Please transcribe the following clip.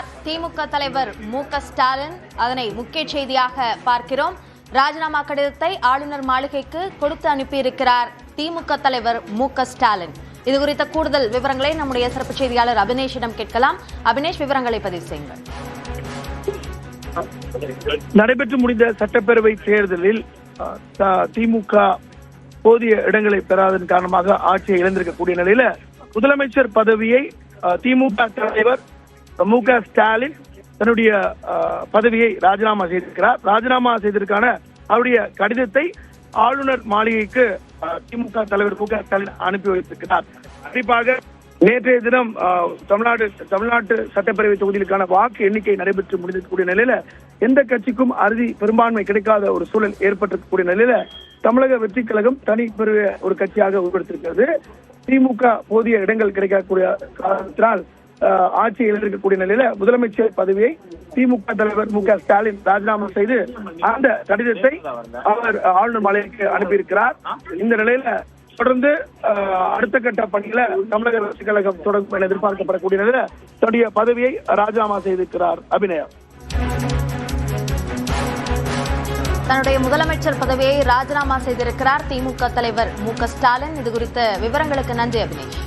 செய்திருக்கிறார் திமுக தலைவர் மு.க.ஸ்டாலின். அதனை முக்கிய செய்தியாக பார்க்கிறோம். ராஜினாமா கடிதத்தை ஆளுநர் மாளிகைக்கு கொடுத்து அனுப்பியிருக்கிறார் திமுக தலைவர் மு.க.ஸ்டாலின். இது குறித்த கூடுதல் விவரங்களை நம்முடைய சிறப்பு செய்தியாளர் அபினேஷிடம் கேட்கலாம். அபினேஷ், விவரங்களை பதிவு செய்யுங்கள். நடைபெற்று முடிந்த சட்டப்பேரவை தேர்தலில் திமுக போதிய இடங்களை பெறாதன் காரணமாக ஆட்சியை இழந்திருக்கக்கூடிய நிலையில முதலமைச்சர் பதவியை திமுக தலைவர் மு.க.ஸ்டாலின் தன்னுடைய பதவியை ராஜினாமா செய்திருக்கிறார். ராஜினாமா செய்ததற்கான அவருடைய கடிதத்தை ஆளுநர் மாளிகைக்கு திமுக தலைவர் மு.க.ஸ்டாலின் அனுப்பி வைத்திருக்கிறார். குறிப்பாக நேற்றைய தினம் தமிழ்நாட்டு சட்டப்பேரவை தொகுதிகளுக்கான வாக்கு எண்ணிக்கை நடைபெற்று முடிந்திருக்கக்கூடிய நிலையில எந்த கட்சிக்கும் அறுதி பெரும்பான்மை கிடைக்காத ஒரு சூழல் ஏற்பட்டிருக்கக்கூடிய நிலையில தமிழக வெற்றி கழகம் தனி பெரிய ஒரு கட்சியாக உருவெடுத்திருக்கிறது. திமுக போதிய இடங்கள் கிடைக்கக்கூடிய காரணத்தினால் ஆட்சி இழந்திருக்கக்கூடிய நிலையில முதலமைச்சர் பதவியை திமுக தலைவர் மு.க.ஸ்டாலின் ராஜினாமா செய்து அந்த கடிதத்தை அவர் ஆளுநர் மாளிகைக்கு அனுப்பியிருக்கிறார். இந்த நிலையில தொடர்ந்து அடுத்த கட்ட பணியில தமிழக வெற்றி கழகம் தொடங்கும் என எதிர்பார்க்கப்படக்கூடிய நிலையில தன்னுடைய பதவியை ராஜினாமா செய்திருக்கிறார். அபிநயா, தன்னுடைய முதலமைச்சர் பதவியை ராஜினாமா செய்திருக்கிறார் திமுக தலைவர் மு.க.ஸ்டாலின். இது குறித்த விவரங்களுக்கு நன்றி அபினேஷ்.